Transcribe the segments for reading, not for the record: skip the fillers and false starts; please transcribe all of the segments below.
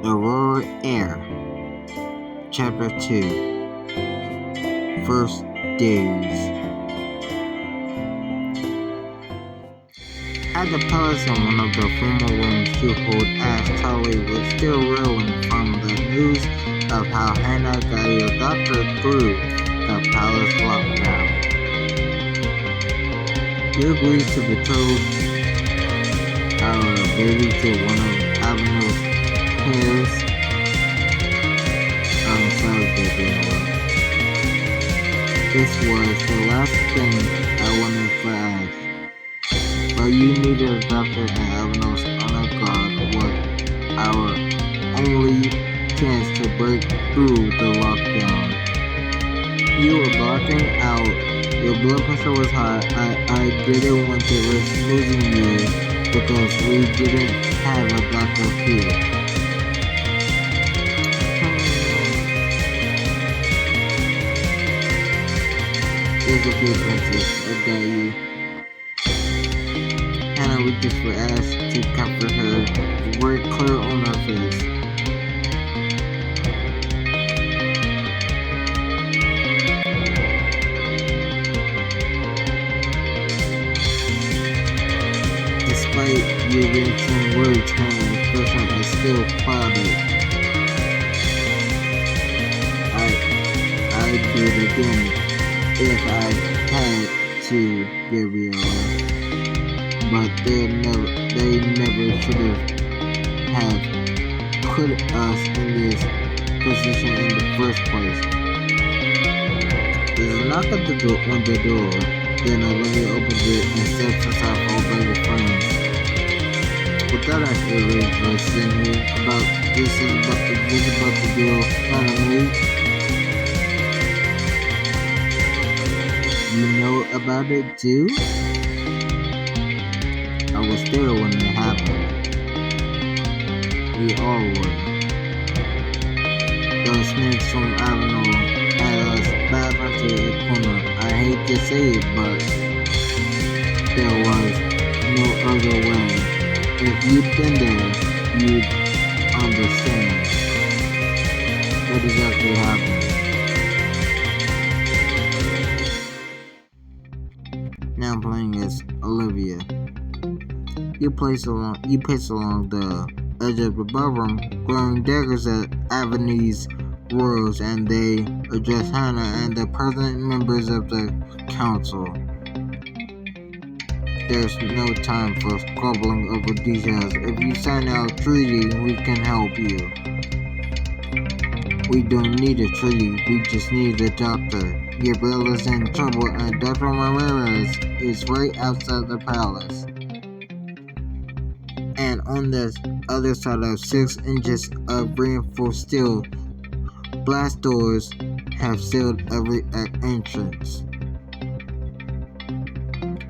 The Heir, Chapter 2, First Days. At the palace in one of the former rooms to hold as Charlie was still reeling from the news of how Hannah got a doctor through the palace lockdown. He agrees to betroth our baby to one of Avenue's heirs. I'm sorry, baby. This was the last thing I wanted to ask. But you needed a doctor, and Avenue's honor guard was our only chance to break through the lockdown. You were blocking out. Your blood pressure was high. I didn't want to risk losing you because we didn't have a doctor here. It's okay, princess. I got you. Hannah reaches for Ash to comfort her, very clear on her face. Despite your written words, Hannah's expression is still clouded. I'd do it again if I had to, Gabriella. But they never should have put us in this position in the first place. There's a knock at the door, on the door. Then Olivia opens it and steps aside for all by your friends. Without actually listening about this is about the deal kind of late. You know about it too? I was there when it happened. We all were. Those snakes from Avenue had us back into a corner. I hate to say it, but there was no other way. If you'd been there, you'd understand what exactly happened. Now playing as Olivia. You pace along the edge of the ballroom, throwing daggers at Avenue's royals, and they address Hannah and the present members of the council. There's no time for squabbling over details. If you sign our treaty, we can help you. We don't need a treaty, we just need a doctor. Gabriella's in trouble and Dr. Ramirez is right outside the palace. And on the other side of 6 inches of reinforced steel, blast doors have sealed every entrance.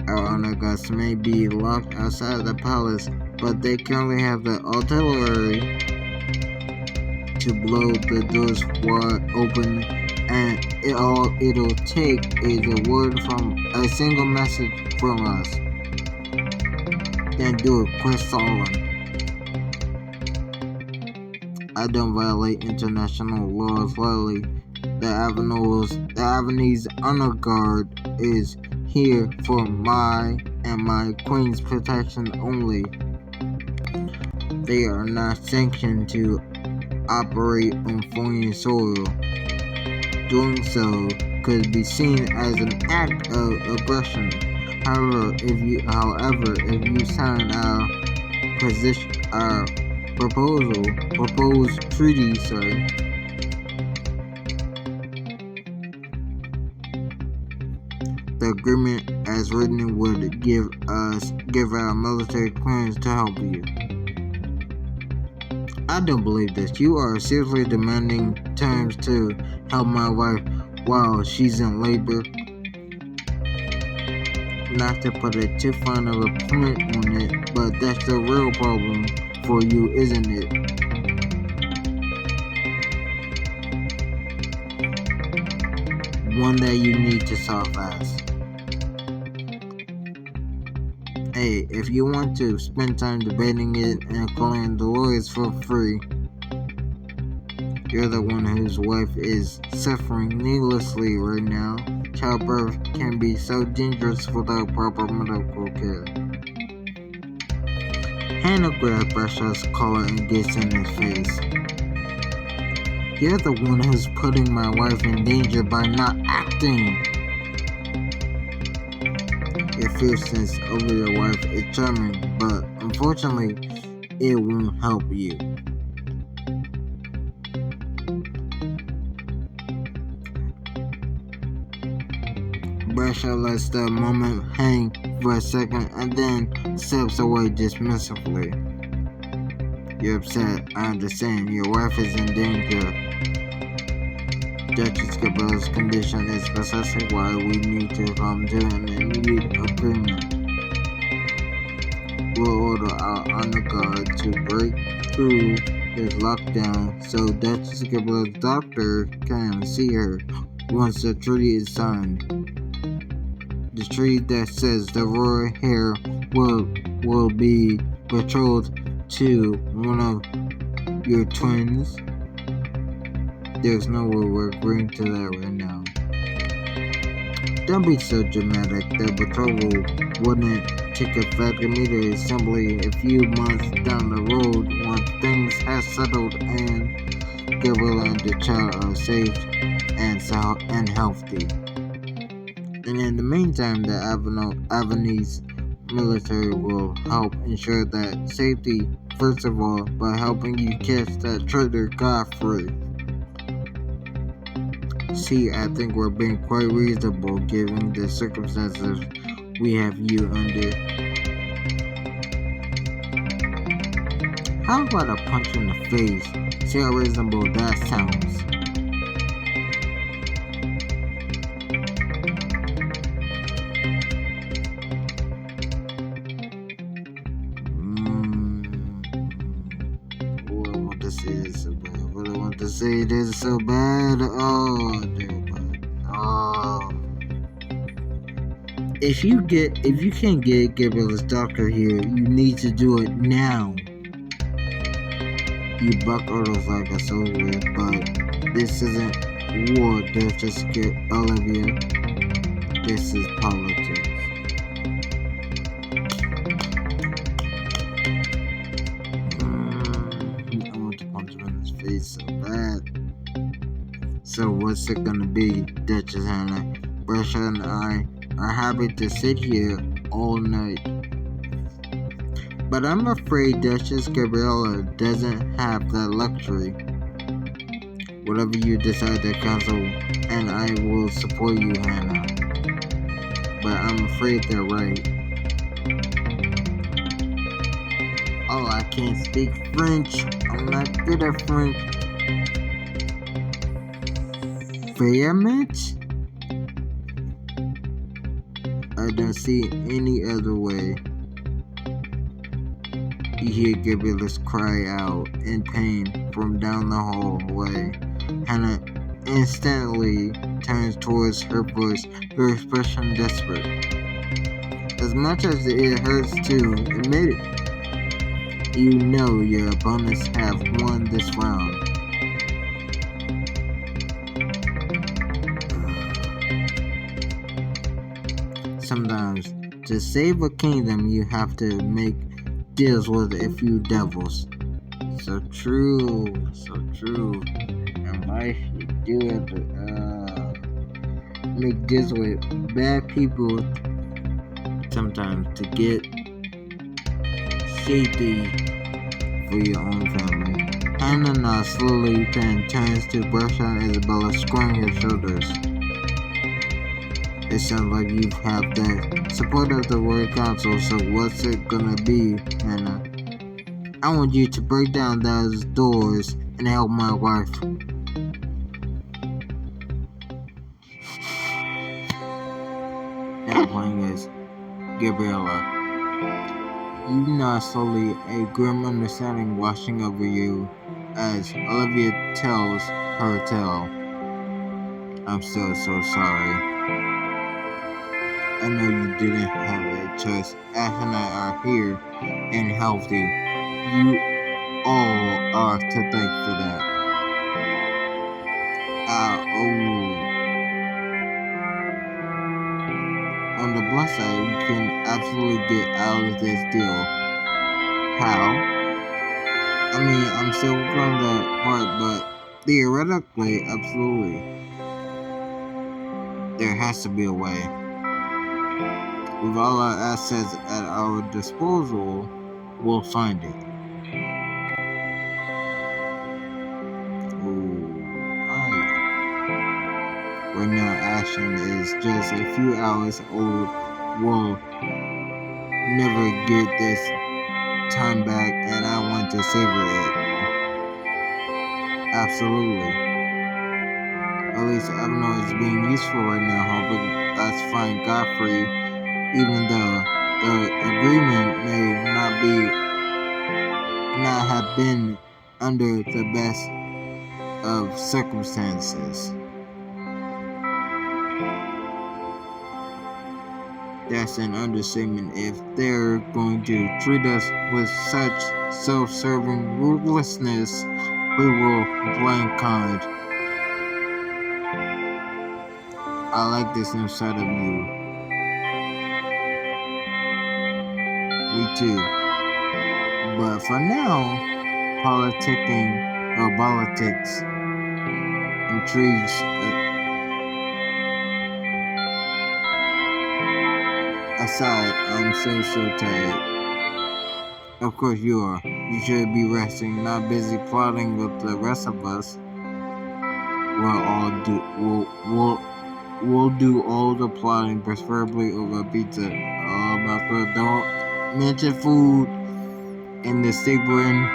Our honor guards may be locked outside the palace, but they currently have the artillery to blow the doors wide open, and all it'll take is a single message from us. Then do it, quit stalling. I don't violate international laws lightly. The Avenue's honor guard is here for my and my queen's protection only. They are not sanctioned to operate on foreign soil. Doing so could be seen as an act of aggression. However, if you sign our proposed treaty, the agreement as written would give our military clearance to help you. I don't believe this. You are seriously demanding terms to help my wife while she's in labor. Not to put a too fine of a point on it, but that's the real problem for you, isn't it? One that you need to solve fast. Hey, if you want to spend time debating it and calling the lawyers for free, you're the one whose wife is suffering needlessly right now. Childbirth can be so dangerous without proper medical care. Hannah grabs Brashar's collar and gets in his face. You're the one who's putting my wife in danger by not acting. Your fierceness over your wife is charming, but unfortunately, it won't help you. Brasher lets the moment hang for a second and then steps away dismissively. You're upset, I understand. Your wife is in danger. Duchess Gabriel's condition is precisely why we need to come to an immediate agreement. We'll order our honor guard to break through his lockdown so Duchess Gabriel's doctor can see her once the treaty is signed. The treaty that says the royal heir will be betrothed to one of your twins. There's no way we're agreeing to that right now. Don't be so dramatic. The betrothal wouldn't take effect immediately, simply a few months down the road once things have settled and Gabriella and the child are safe and healthy. And in the meantime, the Avenese military will help ensure that safety, first of all, by helping you catch that traitor Godfrey. See, I think we're being quite reasonable given the circumstances we have you under. How about a punch in the face? See how reasonable that sounds. I want to say this so bad. I want to say this so bad. Oh, dear God. Oh. If you can't get Gabriel's doctor here, you need to do it now. You buck orders like a soldier, but this isn't war, Duchess Olivia. This is politics. I want to punch him in his face so bad. So what's it gonna be, Duchess Hannah? Brasher and I are happy to sit here all night. But I'm afraid Duchess Gabriella doesn't have that luxury. Whatever you decide, the council and I will support you, Hannah. But I'm afraid they're right. Oh, I can't speak French. I'm not good at French. Fairment? I don't see any other way. You hear Gabriella's cry out in pain from down the hallway. Hannah instantly turns towards her voice, her expression desperate. As much as it hurts to admit it, you know your opponents have won this round. Sometimes, to save a kingdom, you have to make deals with a few devils. So true. In life, you do have to make deals with bad people sometimes to get safety for your own family. Hannah now slowly then turns to brush on Isabella, squaring her shoulders. It sounds like you have the support of the Royal Council, so what's it gonna be, Hannah? I want you to break down those doors and help my wife. Now playing is Gabriella. You nod slowly, a grim understanding washing over you as Olivia tells her tale. I'm still so sorry. I know you didn't have it choice. Ash and I are here and healthy. You all are to thank for that. On the plus side, you can absolutely get out of this deal. How? I mean, I'm still working on that part, but theoretically, absolutely, there has to be a way. With all our assets at our disposal, we'll find it. Right now, Ashton is just a few hours old. We'll never get this time back, and I want to savor it. Absolutely. At least Evernote is being useful right now, hoping us find Godfrey, even though the agreement may not have been under the best of circumstances. That's an understatement. If they're going to treat us with such self-serving ruthlessness, we will complain kind. I like this new side of you. Me too. But for now, politics intrigues aside, I'm so tired. Of course you are. You should be resting, not busy plotting with the rest of us. We'll do all the plotting, preferably over pizza. But don't mention food in the state we're in.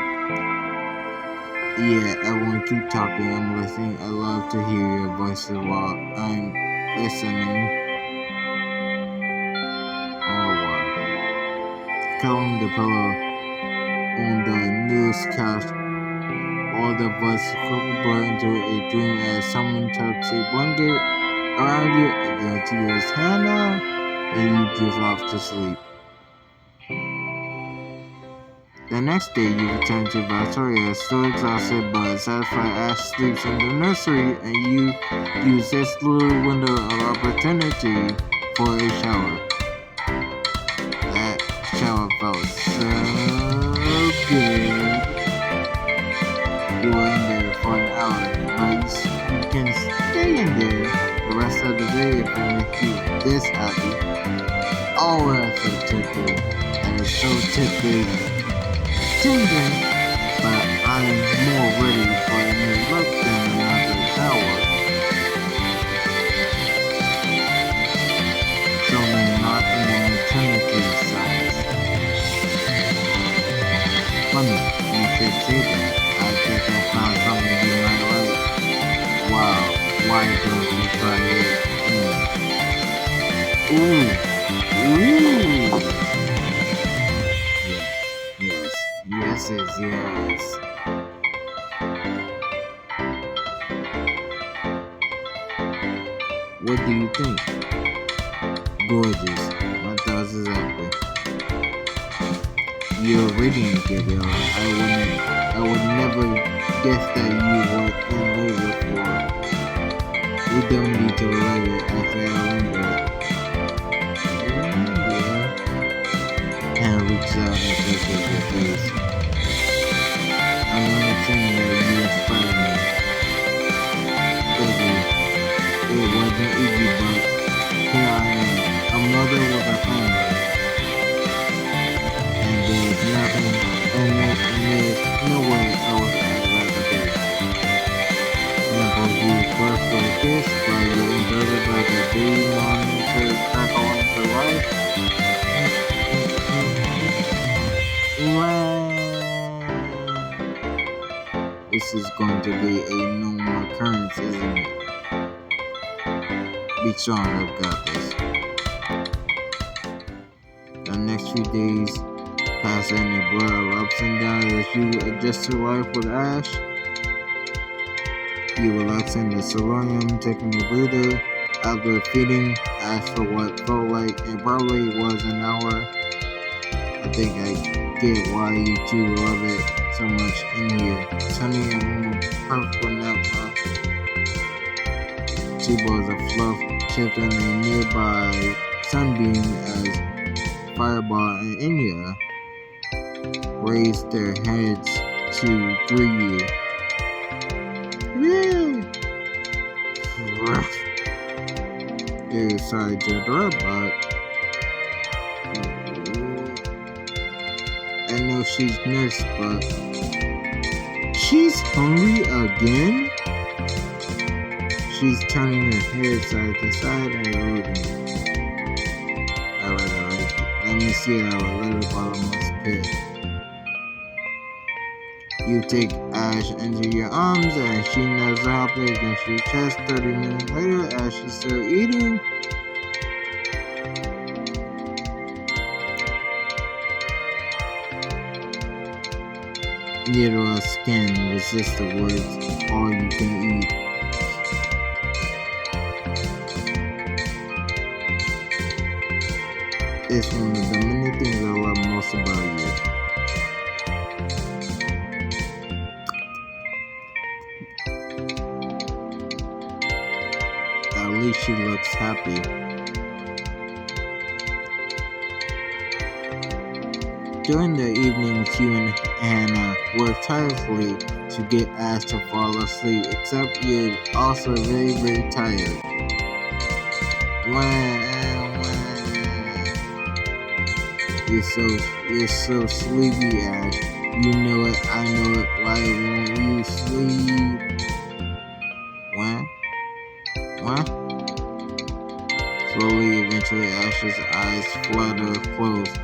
Yeah, everyone keep talking. I'm listening. I love to hear your voices while I'm listening. Cuddling the pillow on the newest couch, all the voices quickly blur into a dream as someone tucks a blanket around you and then to yours, Hannah, and you drift off to sleep. The next day, you return to Victoria, still exhausted but satisfied. Ash sleeps in the nursery, and you use this little window of opportunity for a shower. That shower felt so good. You were in there for an hour, but you can stay in there the rest of the day if it makes you this happy. Oh, that's so tickly, and it's so tickly. Tender, but I'm more ready for a new look than another shower. So I'm not in the maternity size. Funny, you should say that. I think I found something you might like. Wow, why don't you try it? Ooh. Yes. What do you think? Gorgeous. My thoughts exactly. You're radiant, Gabriel. I would never guess that you were in labor for. We don't need to relate it after I remember. Yeah. Hannah reaches out and touches your face. I'm not saying that you inspired me. Baby, it wasn't easy, but here I am, a mother with a family. And there's no way I was I'd rather be. Simple, you first for a kiss, while you're inverted like a baby longing to crackle into life. This is going to be a normal occurrence, isn't it? Be strong, I've got this. The next few days pass in a blur of ups and downs as you adjust to life with Ash. You relax in the solarium, taking a breather. After feeding Ash for what felt like it probably was an hour, I think I get why you two love it so much in here. Sunny and warm, perfect for nap. Two balls of fluff shifting a nearby sunbeam as Fireball and Enya raised their heads to greet you. Yeah. Dude, sorry to interrupt, but I know she's nursed, but she's hungry again? She's turning her head side to side and rooting. Alright. Let me see our little bottomless pit. You take Ash into your arms and she nuzzles happily against your chest. 30 minutes later, Ash is still eating. Neither skin resists the words, all you can eat. It's one of the many things I love most about you. At least she looks happy. During the evenings, you and Hannah work tirelessly to get Ash to fall asleep, except you're also very, very tired. You're so sleepy, Ash. You know it, I know it. Why won't you sleep? What? Slowly, eventually, Ash's eyes flutter closed.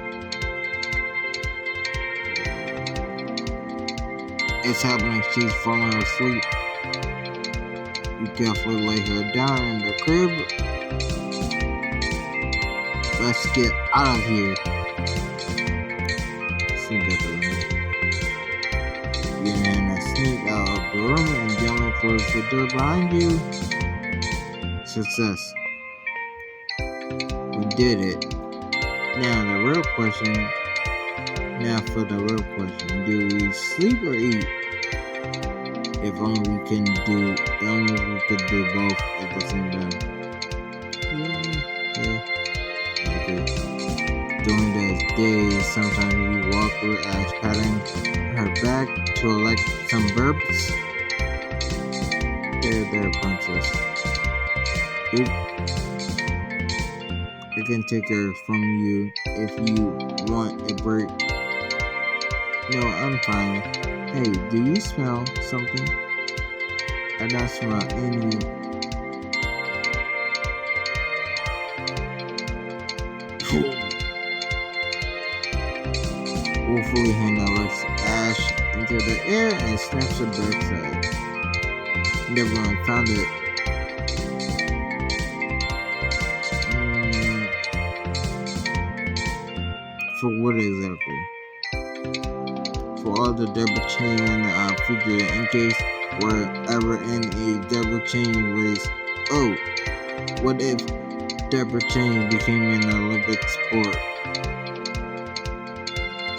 It's happening. She's falling asleep. You carefully lay her down in the crib. Let's get out of here. You and Hannah sneak out of the room and gently close the door behind you. Success. We did it. Now for the real question. Do we sleep or eat? If only we could do both at the same time. Yeah. Okay. During those days, sometimes you walk with Ash patting her back to elect some burps. There, princess. Oop. I can take her from you if you want a break. No, I'm fine. Hey, do you smell something? I don't smell any. Woefully, Hannah lifts Ash into the air and snaps her backside. Everyone found it. For what exactly? For all the double chain figure in case we're ever in a double chain race. Oh, what if double chain became an Olympic sport?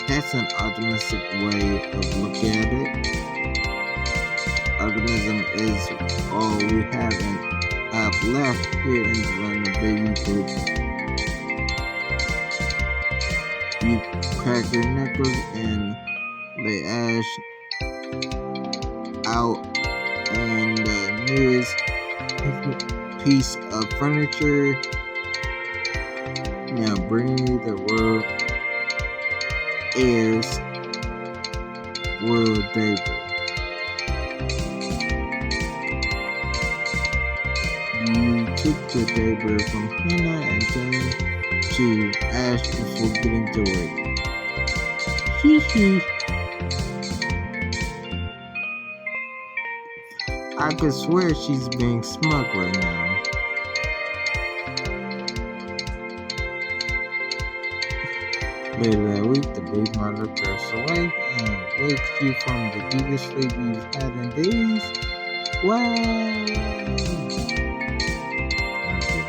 That's an optimistic way of looking at it. Optimism is all we have left here in the land of baby group. You crack your knuckles and lay Ash out on the nearest piece of furniture. Now bring me the Heir's world table. You took the table from Hannah and turned to Ash before getting to it. Hee hee. I could swear she's being smug right now. Later that week, the big mother drifts away and wakes you from the deepest sleep you've had in days. Wow! Okay.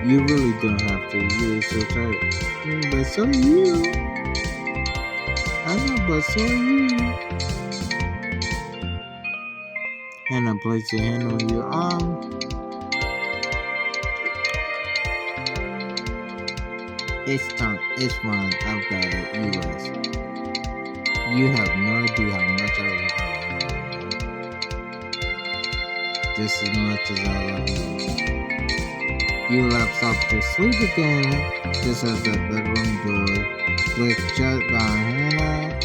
You really don't have to. You're so tired. But so are you. I know, but so are you. Hannah, place your hand on your arm. It's time. It's fine. I've got it. You rest. You have no idea how much I love you. Just as much as I love you. You lapsed off to sleep again, just as the bedroom door clicked shut behind Hannah.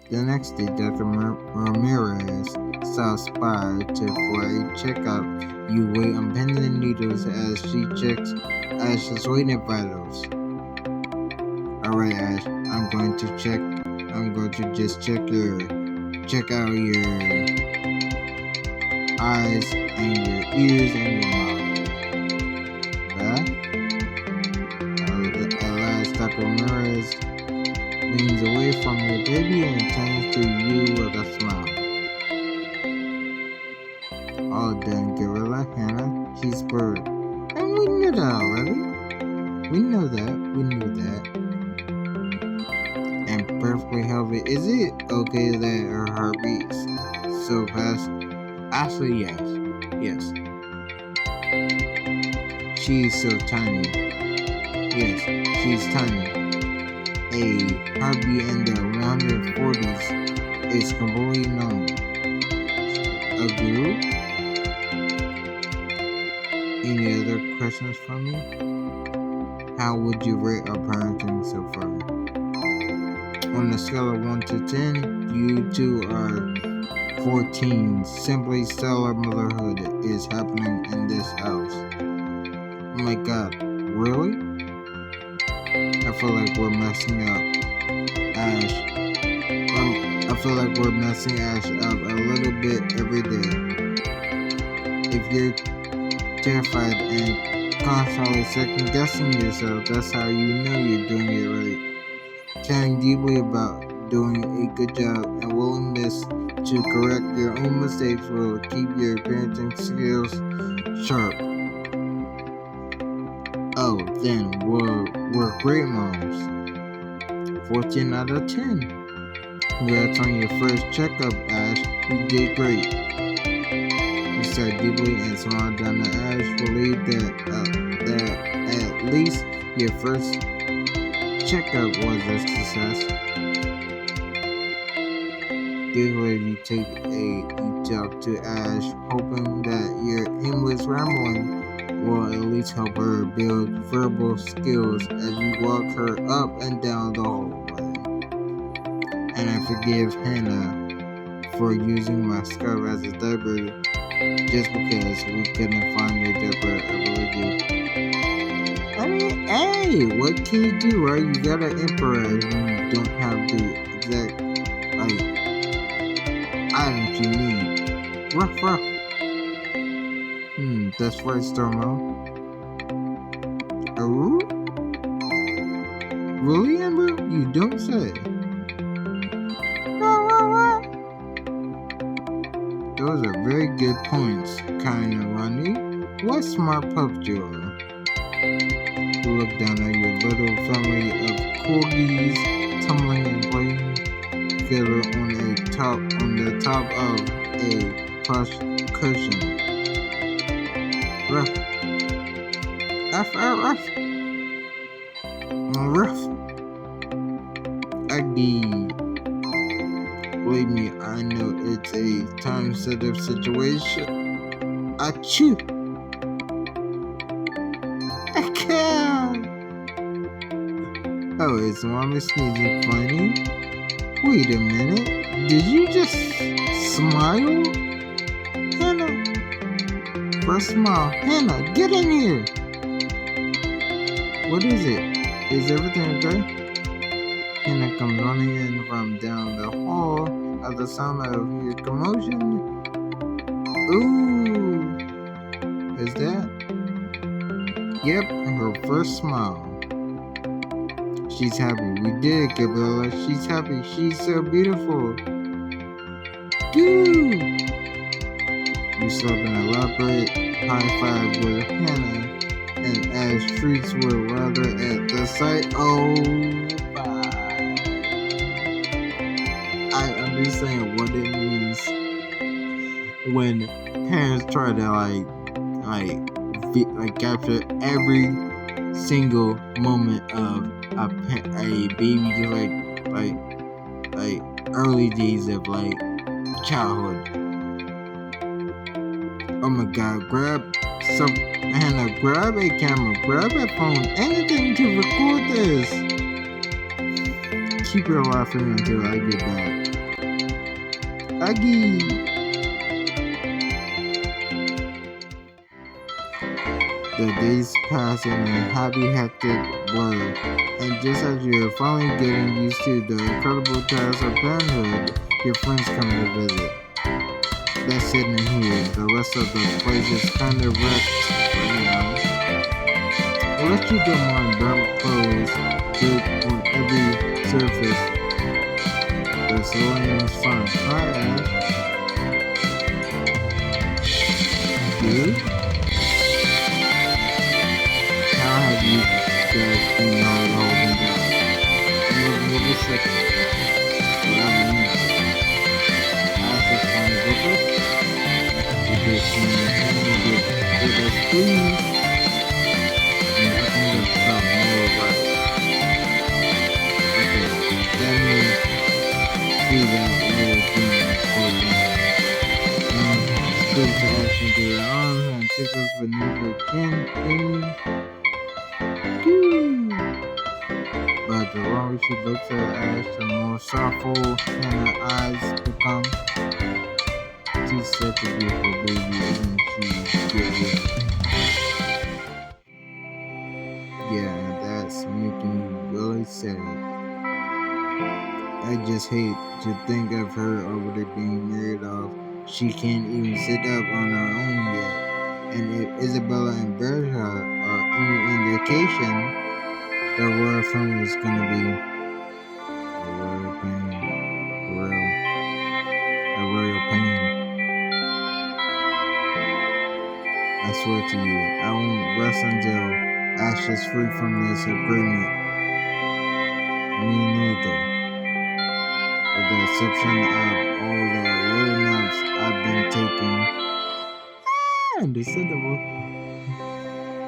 The next day, Dr. Ramirez stops by for a checkup. You wait on pins and needles as she checks Ash's waiting vitals. Alright, Ash, I'm going to just check out your eyes and your ears and your mouth. At last, Dr. Ramirez leans away from your baby and turns to you with a smile. All done, Gorilla, Hannah. She's bird. And we knew that already. We knew that. And perfectly healthy. Is it okay that her heart beats so fast? Actually, yes. She's so tiny. Yes, she's tiny. A heartbeat in the 140s is completely normal. A group? Any other questions from me? How would you rate our parenting so far? On a scale of 1 to 10, you two are 14. Simply stellar motherhood is happening in this house. Oh my god, really? I feel like we're messing up Ash. I feel like we're messing Ash up a little bit every day. If you're terrified and constantly second guessing yourself, that's how you know you're doing it right. Caring deeply about doing a good job and willingness to correct your own mistakes will keep your parenting skills sharp. Oh, then we're great moms. 14 out of 10. Congrats on your first checkup, Ash. You did great. You sighed deeply and smiled down at Ash, relieved that at least your first checkup was a success. Giggling, you talk to Ash, hoping that your aimless rambling will at least help her build verbal skills as you walk her up and down the hallway. And I forgive Hannah for using my scarf as a diaper just because we couldn't find your diaper. I really do. I mean, hey, what can you do, right? You gotta improvise when you don't have the exact items you need. Ruff. That's right, Stormo. Oh? Really, Amber? You don't say. Those are very good points, kinda Ronnie. What smart pup you are. You look down at your little family of corgis tumbling and playing together on the top of a plush cushion. Ruff. Aggie. Believe me, I know it's a time-sensitive situation. Achoo! I can't! Oh, is Mommy sneezing funny? Wait a minute. Did you just smile? Hannah. First smile. Hannah, get in here. What is it? Is everything okay? Hannah comes running in from down the hall at the sound of your commotion. Ooh. Is that? Yep, her first smile. She's happy. We did it, Gabriella. She's happy. She's so beautiful. Dude. You slept an elaborate high five with Hannah, and as streets were rather at the sight, oh my. I understand what it means when parents try to capture every single moment of a baby, like early days of childhood. Oh my God! Hannah, grab a camera, grab a phone, anything to record this. Keep your laughing until I get back. Aggie. The days pass in a happy, hectic whirl, and just as you're finally getting used to the incredible task of parenthood, your friends come to visit. That's sitting here. The rest of the place is kind of wrecked right now. Unless you don't mind burnt clothes, dirt on every surface. The salon is fun. Hi, Ash. Good? How have you guys been holding down? Give a second. Whatever you know. Ash is fun with us. You just seem to hang with us, please. And I think that's about more right. Okay, let me see that little thing for you. Good to action to your arms and tickles beneath your chin, baby. But the longer she looks at Ash, the more sorrowful and her eyes become. She's such a beautiful baby, isn't she? Yeah, that's making me really sad. I just hate to think of her over there being married off. She can't even sit up on her own yet. And if Isabella and Bertha are any indication, the royal family is gonna be a royal pain. A royal pain. I swear to you, I won't rest until Ash is free from this agreement. Me neither. With the exception of all the little naps I've been taking. Understandable.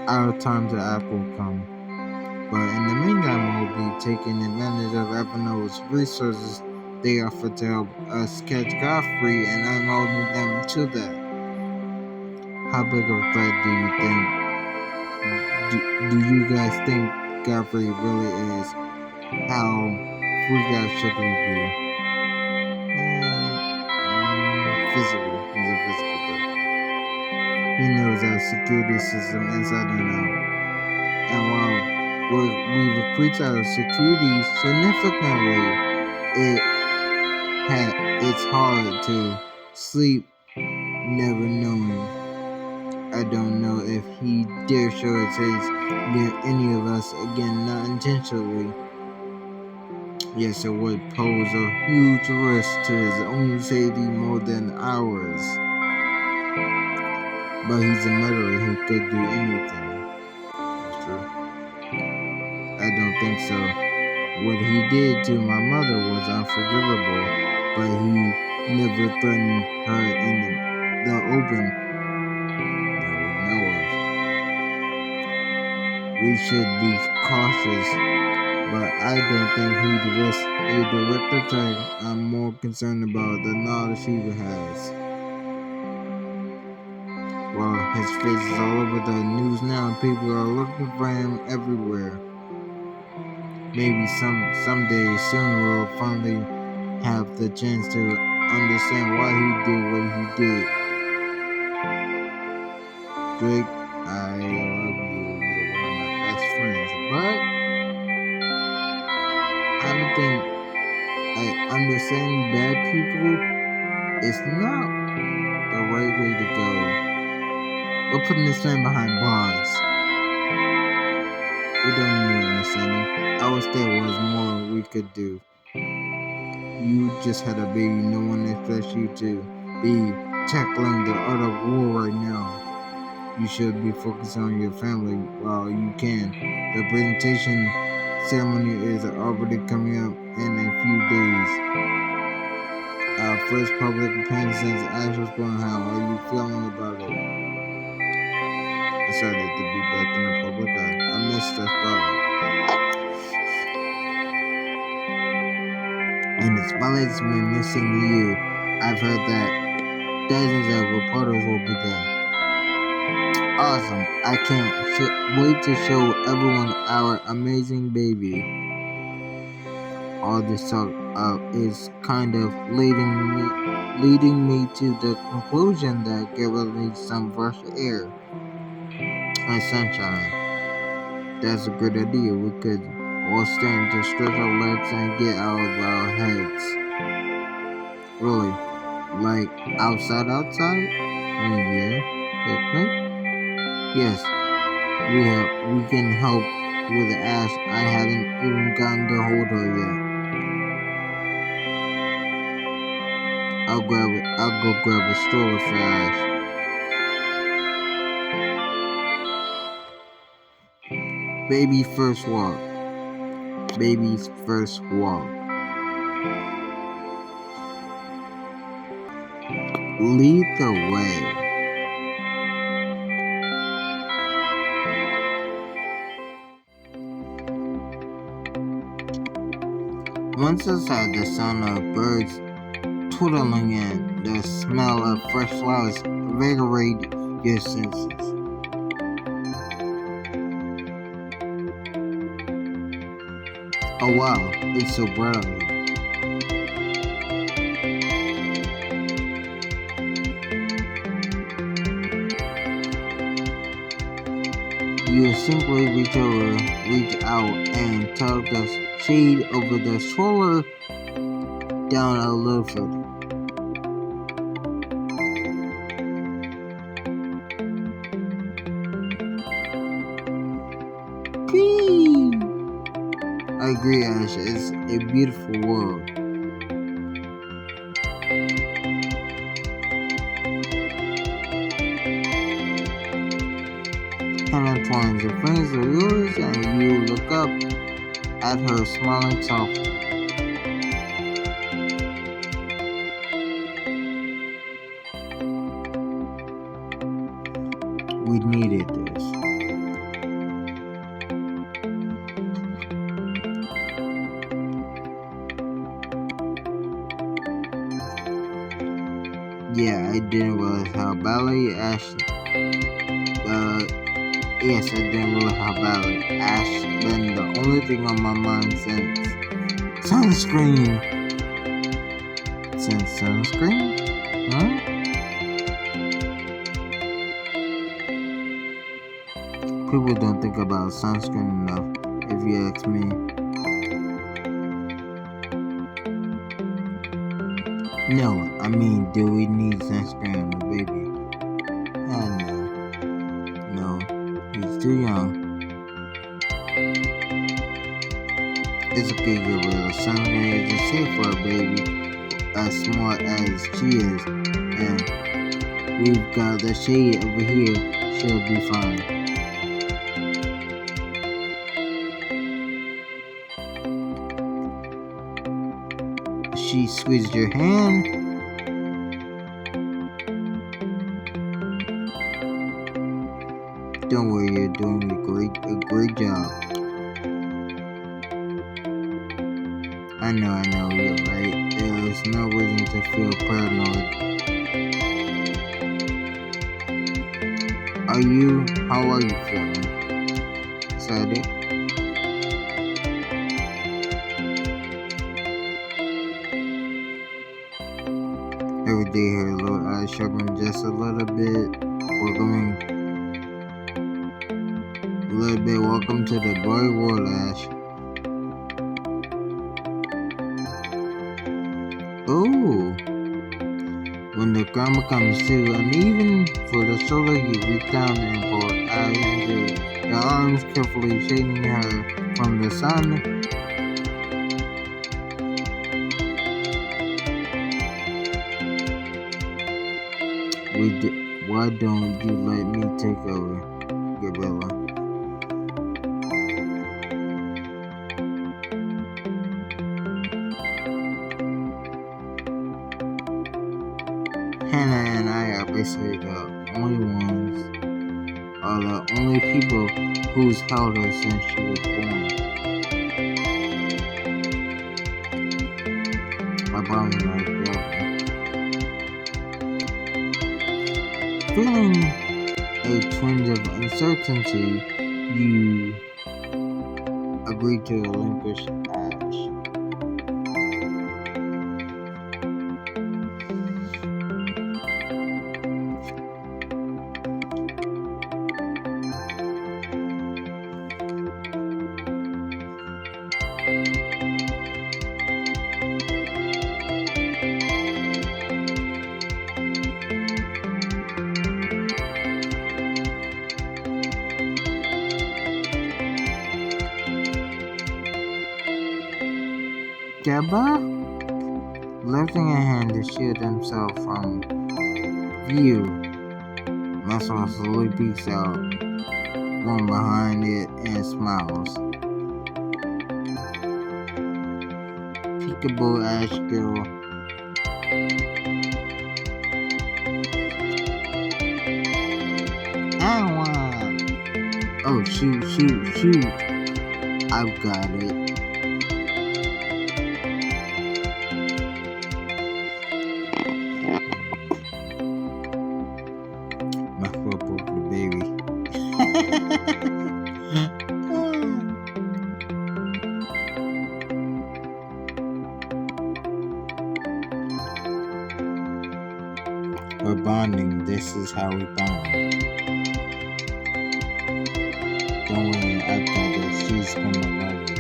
Our time to act will come. But in the meantime, we'll be taking advantage of Evernote's resources they offer to help us catch Godfrey, and I'm holding them to that. How big of a threat do you think? Do you guys think Godfrey really is? How freaked out should we be? Physical. He's a physical threat. He knows our security system inside and out. And while we recruit our security significantly, it's hard to sleep never knowing. I don't know if he dare show his face near any of us again, not intentionally. Yes, it would pose a huge risk to his own safety more than ours. But he's a murderer, he could do anything. That's true. I don't think so. What he did to my mother was unforgivable, but he never threatened her in the open that we know of. We should be cautious, but I don't think he'd risk a direct attack. I'm more concerned about the knowledge he has. Well, his face is all over the news now. People are looking for him everywhere. Maybe someday soon we'll finally have the chance to understand why he did what he did. Drake, I love you. You're one of my best friends. But I don't think understanding bad people is not the right way to go. We're putting this man behind bars. We don't need understanding. I wish there was more we could do. You just had a baby. No one expects you to be tackling the art of war right now. You should be focused on your family while you can. The presentation ceremony is already coming up in a few days. Our first public appearance since Ash was born. How are you feeling about it? Excited to be back in the public eye. I missed the spotlight. And the spotlight's been missing you. I've heard that dozens of reporters will be there. Awesome. I can't wait to show everyone our amazing baby. All this talk is kind of leading me to the conclusion that Gabriel needs some fresh air and sunshine. That's a good idea. We could all stand to stretch our legs and get out of our heads. Really? Like outside? Yeah. Picnic? Yes. We can help with Ash. I haven't even gotten to hold her yet. I'll go grab a stroller for Ash. Baby's first walk. Baby's first walk. Lead the way. Once inside, the sound of birds twittering and the smell of fresh flowers invigorate your senses. Oh wow, it's so bright out here. You simply reach out and tug the shade over the stroller down a little further. Pee! I agree, Ash. It's a beautiful world. Hannah twines her fingers of yours, and you look up at her, smiling softly. We needed this. Yeah, I didn't realize how badly Ash. Yes, I didn't realize how badly Ash been the only thing on my mind since sunscreen. Since sunscreen? Huh? People don't think about sunscreen enough, if you ask me. No, I mean, do we need sunscreen on the baby? No, he's too young. It's okay, Gabriel. Sunscreen isn't safe for a baby as smart as she is, and we've got the shade over here. She'll be fine. She squeezed your hand. Don't worry, you're doing a great job. I know, you're right. There's no reason to feel paranoid. How are you feeling? Excited? Every day her little eyes sharpen just a little bit. Welcome to the boy world, Ash. Oh, when the ground becomes too uneven for the stroller, you reach down and pull out into your arms, carefully shading her from the sun. Why don't you let me take over, Gabriella? Hannah and I are basically the only people who's held her since she was born. My mom and I together. Feeling a twinge of uncertainty, you agreed to relinquish Ash. Gabba, lifting a hand to shield himself from view, Muscle slowly peeks out from behind it and smiles. Peekaboo Ash girl. I want. Oh, shoot. I've got it. My foot broke the baby. We're bonding. This is how we bond. Don't worry, I've got this. She's gonna love it.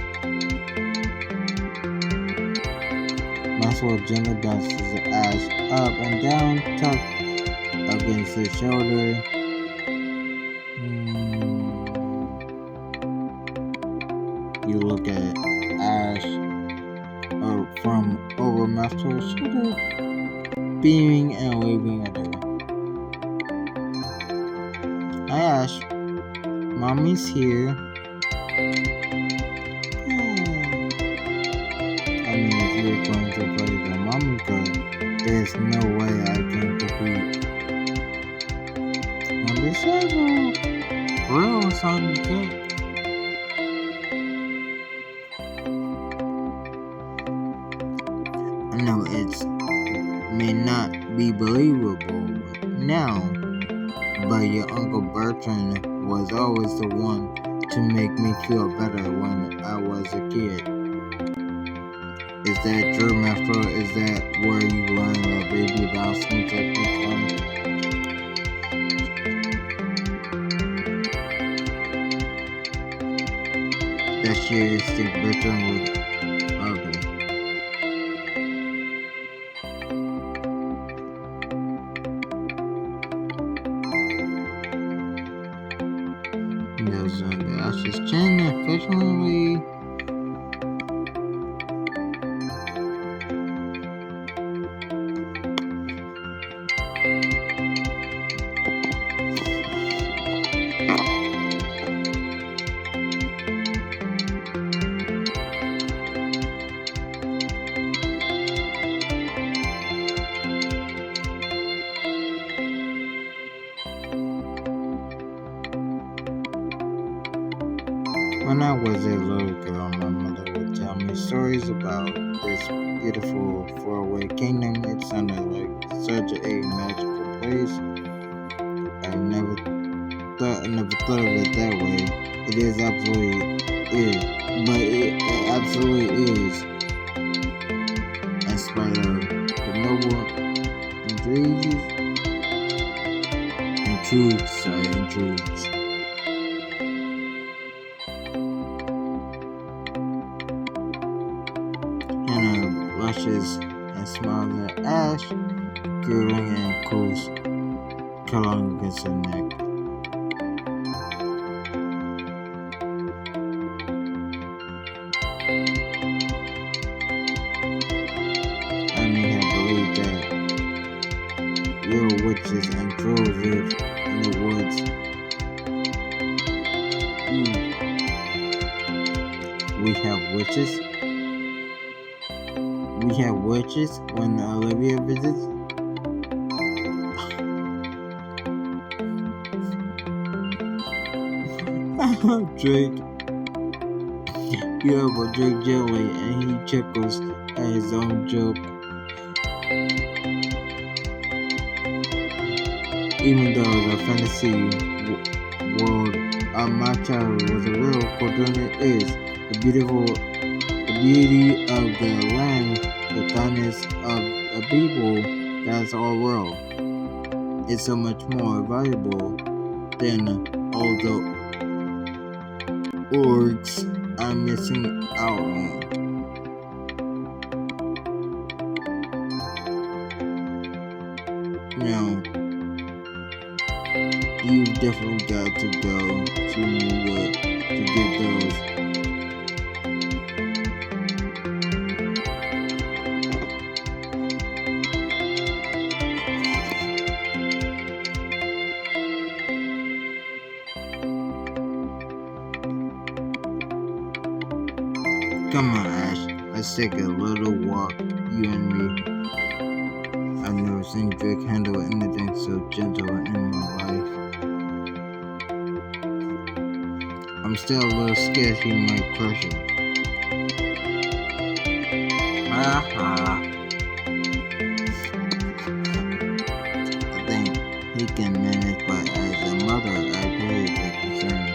Maxwell gently bounces Ash up and down, tucked against his shoulder. You look at Ash from over Maxwell's shoulder, beaming and waving at her. Hi Ash, Mommy's here. I mean, if you're going to play the mommy card, there's no way I can compete. On this level, real son good. I know it may not be believable now, but your Uncle Bertrand was always the one to make me feel better when I was a kid. Is that true, Maxwell? Is that where you learned the baby bouncing technique from? That serious thing Bertrand would. Okay. There's the Ash's chin, unfortunately. When I was a little girl, my mother would tell me stories about this beautiful faraway kingdom. It sounded like such a magical place. I never thought of it that way. It is absolutely is. In spite of the noble intrudes. Hannah blushes and smiles at Ash, giggling and cools, cuddling against her neck. I may have believed that real witch foxes and trolls live in the woods. We have witches. We have witches when Olivia visits. Drake. You have a Drake jelly and he chuckles at his own joke. Even though the fantasy world of my childhood was a real cartoon, it is the beauty of the land, the kindness of the people. That's all real. It's so much more valuable than all the orgs I'm missing out on. Now, you've definitely got to go to New York to get those. Come on, Ash. Let's take a little walk, you and me. I've never seen Drake handle anything so gentle in my life. I'm still a little scared he might crush it. I think he can manage, but as a mother, I believe they're concerned.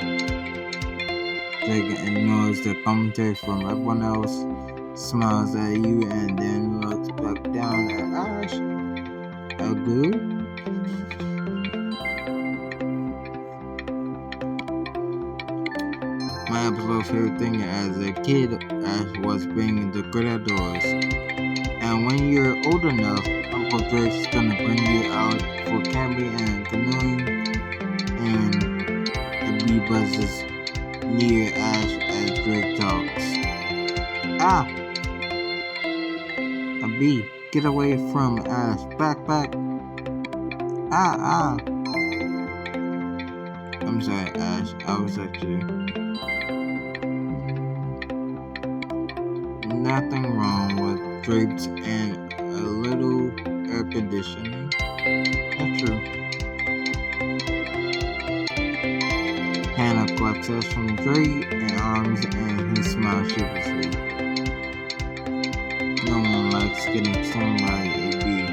Drake ignores the commentary from everyone else, smiles at you, and then looks back down at Ash. Good? My absolute favorite thing as a kid was being the good outdoors. And when you're old enough, Uncle Drake's gonna bring you out for camping and canoeing, and a bee buzzes near Ash as Drake talks. Ah! A bee! Get away from Ash! Back! Ah! I'm sorry, Ash. I was actually nothing wrong with drapes and a little air conditioning. That's true. Hannah collects us from Drake in arms and he smiles sheepishly. No one likes getting stung by a bee.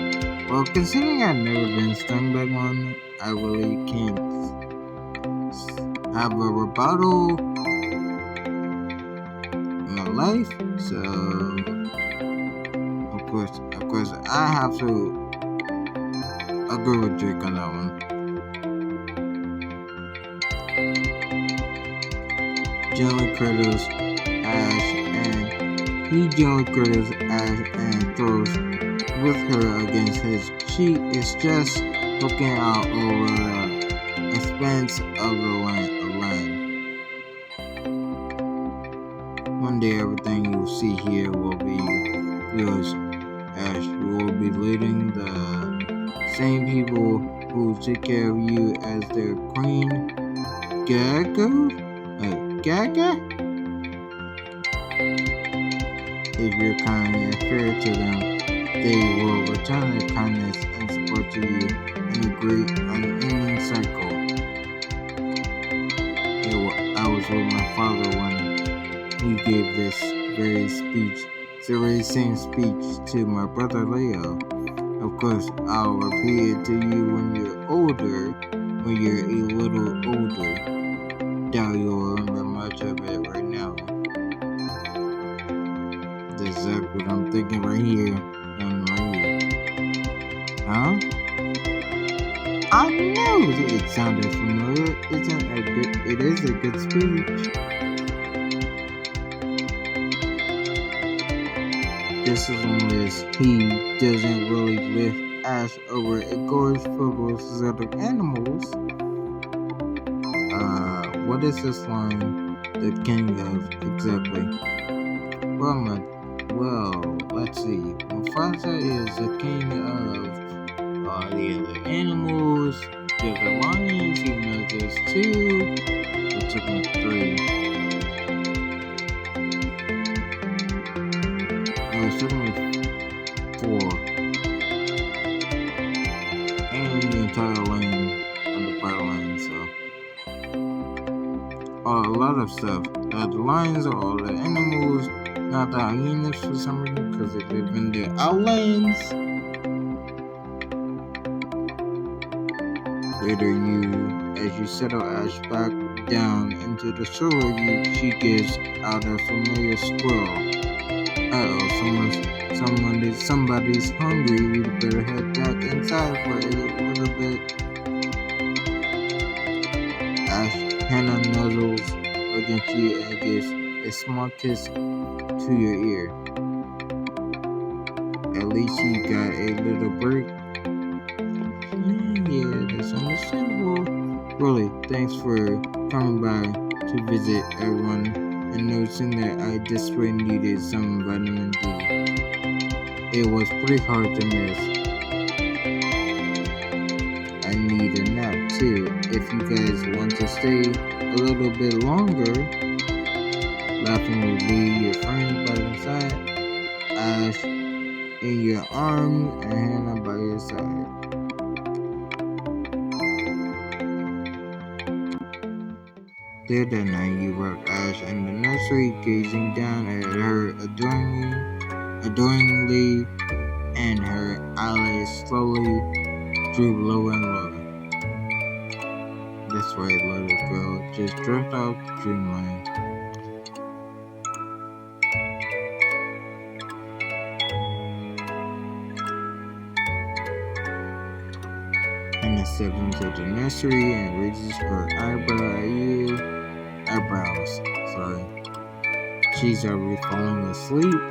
Well, considering I've never been stung by one, I really can't have a rebuttal in my life. So, of course, I have to agree with Drake on that one. Gently cradles Ash and throws with her against his cheek. Is just looking out over the expanse of the land. One day everything you see here will be yours, Ash. You will be leading the same people who take care of you as their queen. Gaga? If you're kind and fair to them, they will return their kindness and support to you in a great unending cycle. I was with my father when he gave this very same speech to my brother Leo. Of course, I'll repeat it to you when you're a little older. Doubt you'll remember much of it right now. That's exactly what I'm thinking right here. Huh? I know it sounded familiar. It is a good speech. Just as long as he doesn't really lift Ash over a gorge filled with exotic animals. What is this line the king of exactly? Well, let's see. Mufasa is the king of all the other animals, the other lions, even though there's two. It took me three. It took me four. And the entire lane on the part lane, so. A lot of stuff. The lions are all the animals, not the hyenas for some reason, because they live in the outlands. Later, as you settle Ash back down into the shore, she gives out a familiar squirrel. Somebody's hungry. We better head back inside for a little bit. Hannah nuzzles against you and gives a small kiss to your ear. At least you got a little break. Yeah, that's understandable. Really, thanks for coming by to visit everyone and noticing that I desperately needed some vitamin D. It was pretty hard to miss. I need a nap too. If you guys want to stay a little bit longer, laughingly your friend by your side, Ash in your arms, and Hannah by your side. There that night you rocked Ash in the nursery, gazing down at her adoringly, and her eyelids slowly droop lower and lower. That's right, little girl, just drift off to dreamland. Hannah steps into the nursery and raises her eyebrows. She's already falling asleep.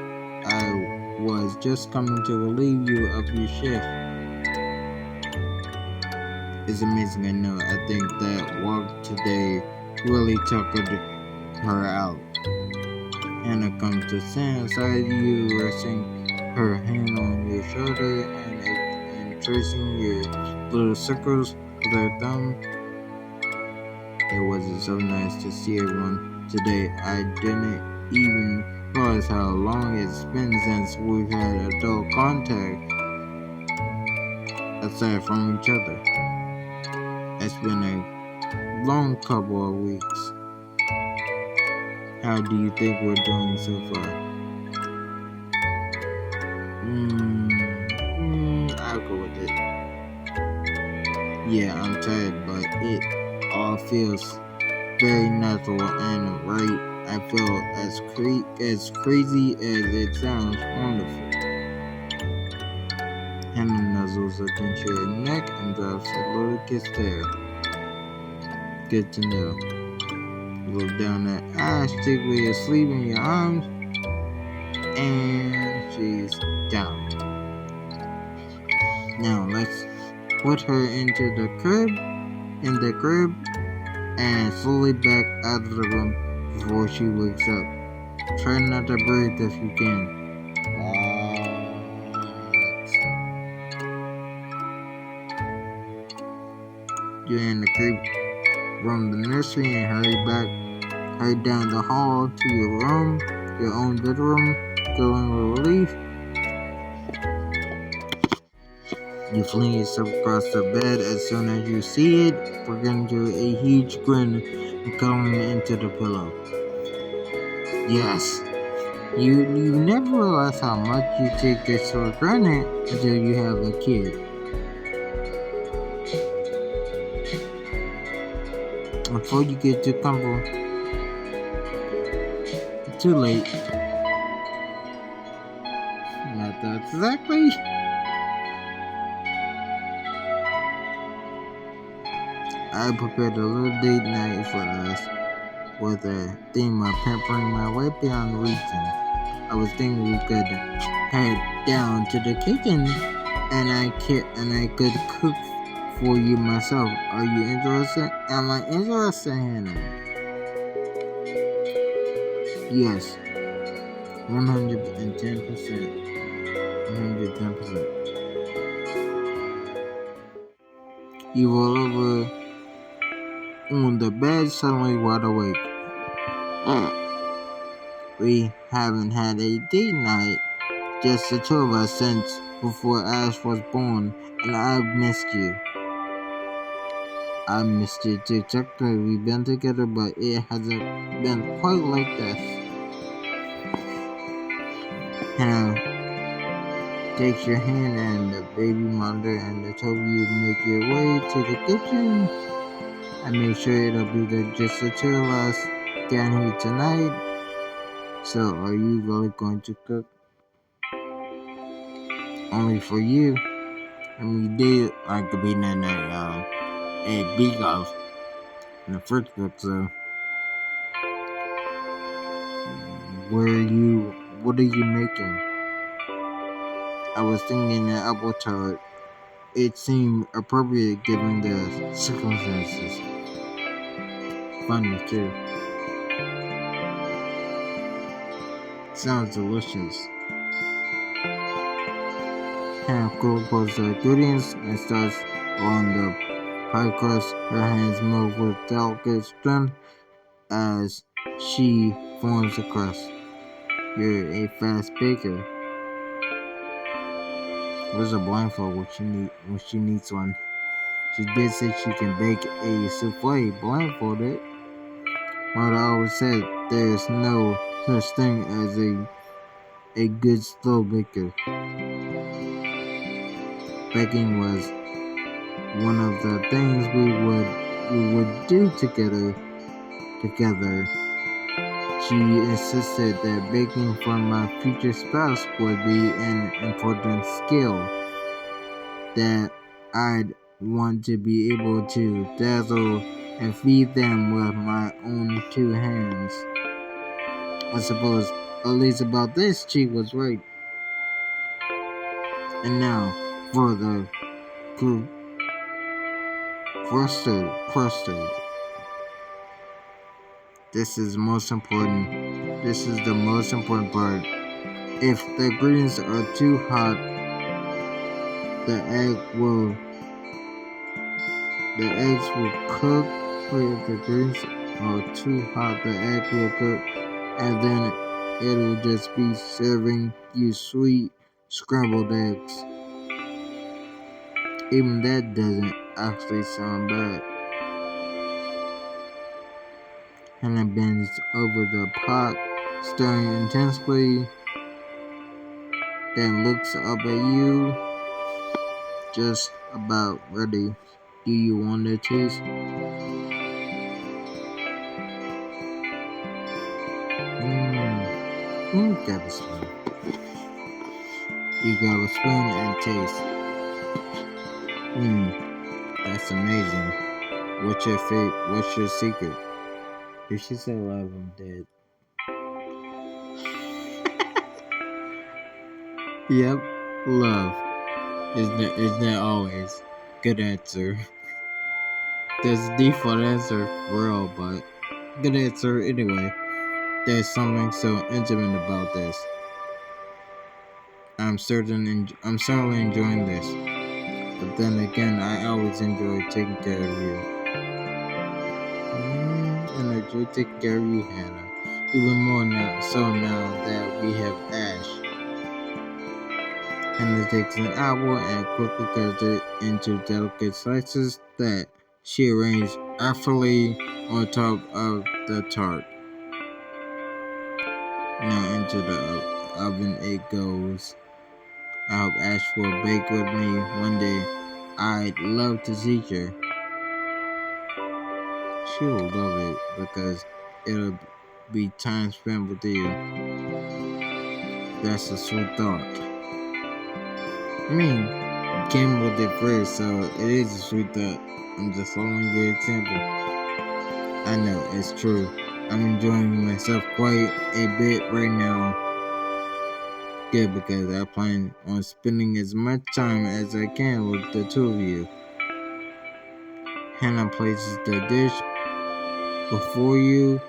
I was just coming to relieve you of your shift. It's amazing, I know. I think that walk today really tuckered her out. Hannah comes to stand beside you, resting her hand on your shoulder and tracing your little circles with her thumb. It wasn't so nice to see everyone today. I didn't even realize how long it's been since we've had adult contact aside from each other. It's been a long couple of weeks. How do you think we're doing so far? I'll go with it. Yeah, I'm tired, but it all feels very natural and right. I feel as crazy as it sounds wonderful. Hannah nuzzles against your neck and drops a little kiss there. Good to know. Look down at Ash, typically asleep in your arms, and she's down. Now let's put her into the crib, and slowly back out of the room before she wakes up. Try not to breathe if you can. You're in the crib from the nursery and hurry down the hall to your room, your own bedroom, going with relief. You fling yourself across the bed as soon as you see it, forgetting to a huge grin and cuddling into the pillow. Yes, you never realize how much you take this for granted until you have a kid. Before you get too comfortable, too late. Not that exactly. I prepared a little date night for us with a theme of pampering my way beyond reason. I was thinking we could head down to the kitchen and I could cook for you myself. Are you interested? Am I interested, Hannah? Yes. 110%. 110%. You roll over on the bed, suddenly wide awake. We haven't had a date night, just the two of us since before Ash was born, and I've missed you. I missed you too. Technically, we've been together, but it hasn't been quite like this. Hannah takes your hand and the baby monitor, and the two of you make your way to the kitchen. I made sure it'll be just the two of us down here tonight. So, are you really going to cook only for you? And we did like to be in a big house in the first book. So, what are you making? I was thinking an apple tart. It seemed appropriate given the circumstances. Funny too. Sounds delicious. Hannah pulls the ingredients and starts on the pie crust. Her hands move with delicate strength as she forms the crust. You're a fast baker. Where's a blindfold when she needs one? She did say she can bake a souffle blindfolded. Mother always said there's no such thing as a good slow baker. Baking was one of the things we would do together. She insisted that baking for my future spouse would be an important skill that I'd want to be able to dazzle and feed them with my own two hands. I suppose at least about this she was right. And now for the custard. This is most important. This is the most important part. If the ingredients are too hot, the eggs will cook. If the ingredients are too hot, the egg will cook, and then it'll just be serving you sweet scrambled eggs. Even that doesn't actually sound bad. Hannah bends over the pot, stirring intensely, then looks up at you, just about ready. Do you want to taste? Grab a spoon. You grab a spoon and taste. That's amazing. What's your favorite? What's your secret? If she said love, I'm dead. Yep, love. Isn't that always? Good answer. There's a default answer for all, but good answer anyway. There's something so intimate about this. I'm certainly enjoying this. But then again, I always enjoy taking care of you. And I enjoy taking care of you, Hannah. Even more now, so now that we have Ash. Hannah takes an apple and quickly cuts it into delicate slices that she arranged artfully on top of the tart. Now into the oven it goes. I hope Ash will bake with me one day. I'd love to teach her. She will love it because it'll be time spent with you. That's a sweet thought. I mean, you came with it first, so it is a sweet thought. I'm just following your example. I know, it's true. I'm enjoying myself quite a bit right now. Good, because I plan on spending as much time as I can with the two of you. Hannah places the dish before you.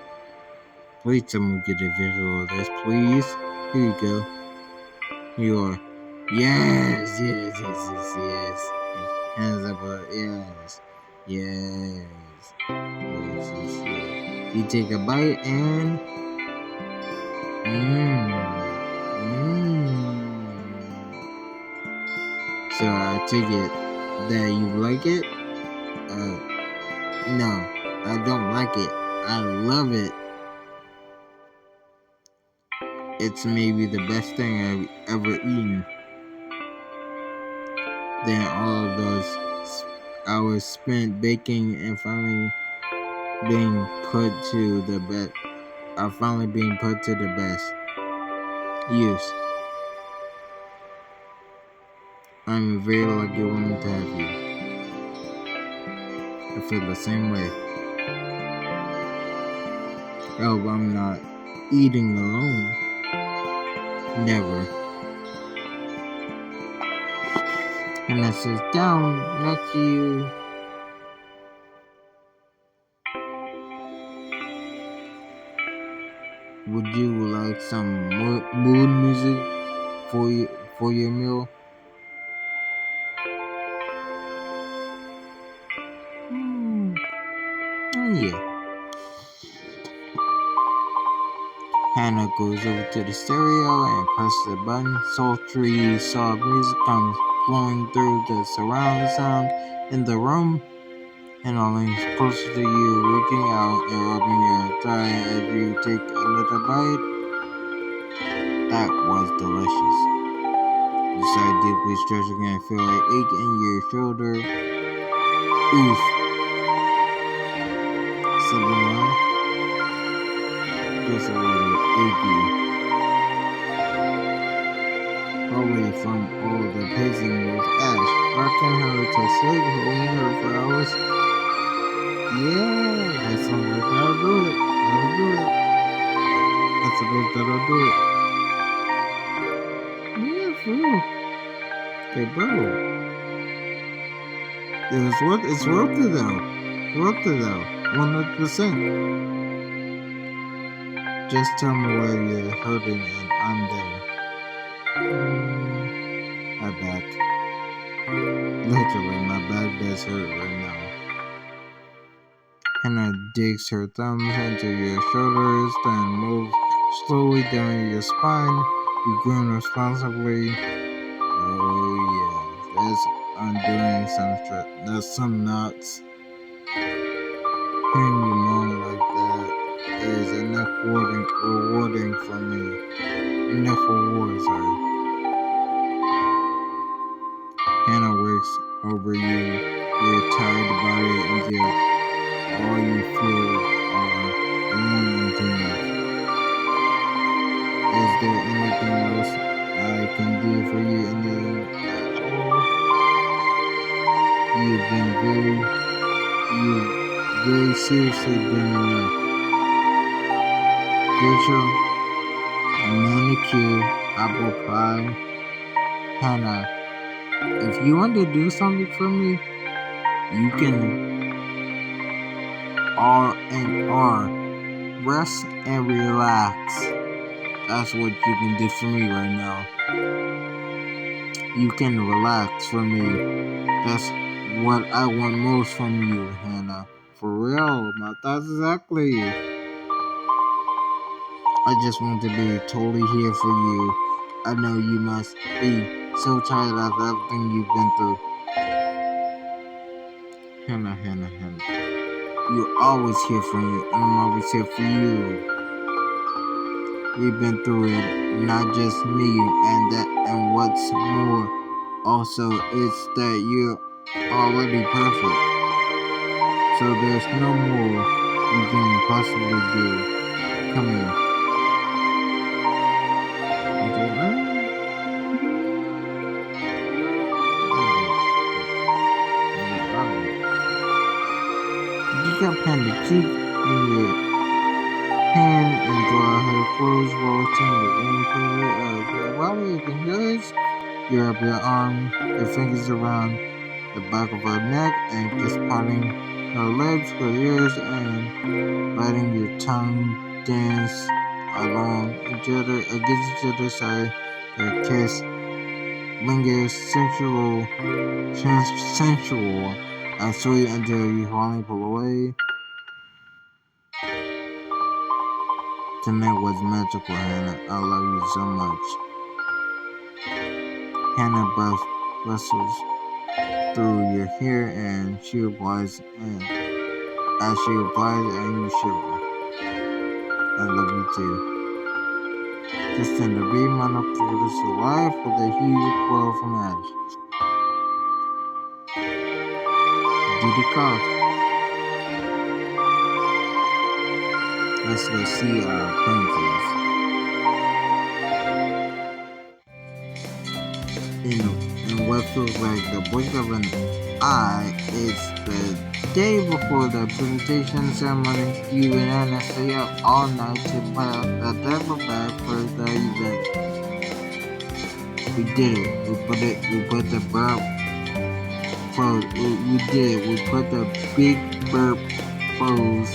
Please tell me we get a visual of this, please. Here you go. Here you are. Yes. Hands up, yes. Yes. Yes, yes, yes. You take a bite and mmm. Mmm. So I take it that you like it? No, I don't like it. I love it. It's maybe the best thing I've ever eaten. Then all of those hours spent baking and finally being put to the best are finally being put to the best use. I'm a very lucky woman to have you. I feel the same way. I hope I'm not eating alone. Never. And I sit down next to you. Would you like some mood music for your meal? Mm, yeah. Hannah goes over to the stereo and presses the button. Sultry, soft music comes flowing through the surround sound in the room. Hannah leans closer to you, reaching out and rubbing your thigh as you take another bite. That was delicious. You sigh deeply, stretching and feel an ache in your shoulder. Oof. Something wrong? Just a little achy. Away from all the pacing was Ash, rocking her to sleep, holding her for hours. Yeah, that sounds like that'll do it. That'll do it. I suppose that'll do it. Yeah, for real. Hey, bro. It's worth it though. Worth it though. 100%. Just tell me where you're hurting and I'm there. My back. Literally, my back does hurt right now. Hannah digs her thumbs into your shoulders, then moves slowly down your spine. You grin responsibly. Oh yeah, that's undoing some knots. Hearing you moan like that is enough rewarding for me. Enough reward, sorry. Hannah wakes over you, your tired body until all you feel are alone and dreams. Is there anything else I can do for you in the you've very seriously done enough. Rachel, manicure, apple pie, Hannah. If you want to do something for me, you can rest and relax. That's what you can do for me right now. You can relax for me. That's what I want most from you, Hannah. For real, my thoughts exactly. I just want to be totally here for you. I know you must be so tired of everything you've been through. Hannah. You're always here for me, and I'm always here for you. We've been through it, not just me, and what's more, also, it's that you're already perfect. So there's no more you can possibly do. Come here. You got Panda cheek in your hand and draw her clothes while watching the room while you can yours. You wrap your arm, your fingers around the back of her neck and just patting her lips, her ears, and letting your tongue dance against each other, sorry, a kiss linger sensual and sweet until you finally pull away. Tonight was magical, Hannah. I love you so much. Hannah bristles through your hair and she replies, and as she replies, and you shiver. I love you too. Just in the beam run up to the life with a huge coil from Ash. Did it cough? Let's go see our princess. In what feels like the blink of an eye, it's the day before the presentation ceremony. You and Anna stay up all night to put out the devil bag for the event. We did it. We put the burp clothes. We did it. We put the big burp clothes.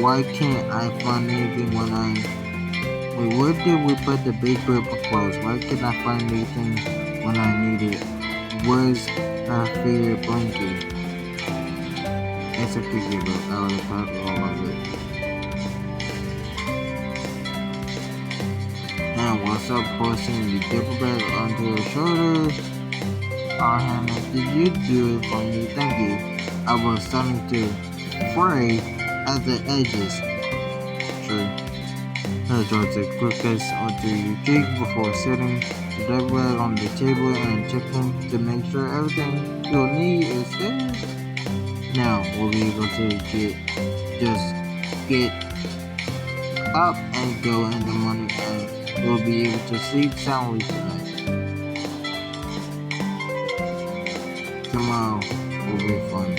Why can't I find anything when wait, where did we put the big burp clothes? Why can't I find anything when I need it? Where's her favorite blanket? It's okay, give it. I would have thought all of it. And what's up, posting the dipper bag onto her shoulder? Oh, Hannah, did you do it for me? Thank you. I was starting to fray at the edges. True. I dropped the quickest onto your cheek before setting the dipper bag on the table and checking to make sure everything you'll need is there. Now we'll be able to get up and go in the morning and we'll be able to sleep soundly tonight. Tomorrow will be fun.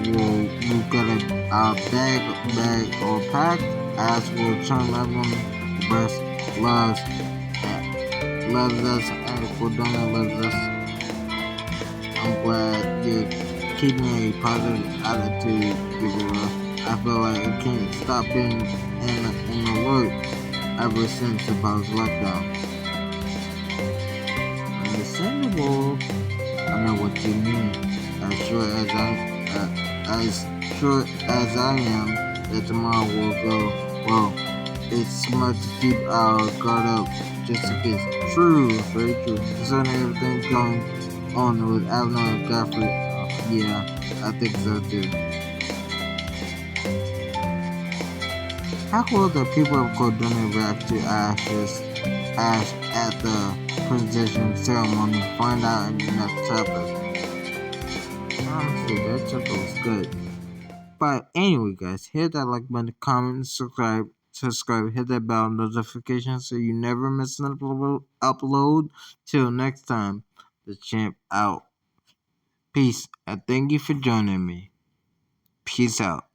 We've got our bag all packed as we'll turn everyone the best loves us and if we don't loves us. I'm glad you're keeping a positive attitude, Gabriel. I feel like I can't stop being in alert ever since the past lockdown. Understandable. I know what you mean. As sure as I am that tomorrow will go well. It's smart to keep our guard up just in case. True, very true. Concerning everything going on with Avner and Godfrey, yeah, I think so too. How will the people of Cordona react to Ash at the presentation ceremony? Find out in the next chapter. Honestly, that chapter was good. But anyway, guys, hit that like button, comment, subscribe, hit that bell notification so you never miss an upload. Till next time, the champ out. Peace, and thank you for joining me. Peace out.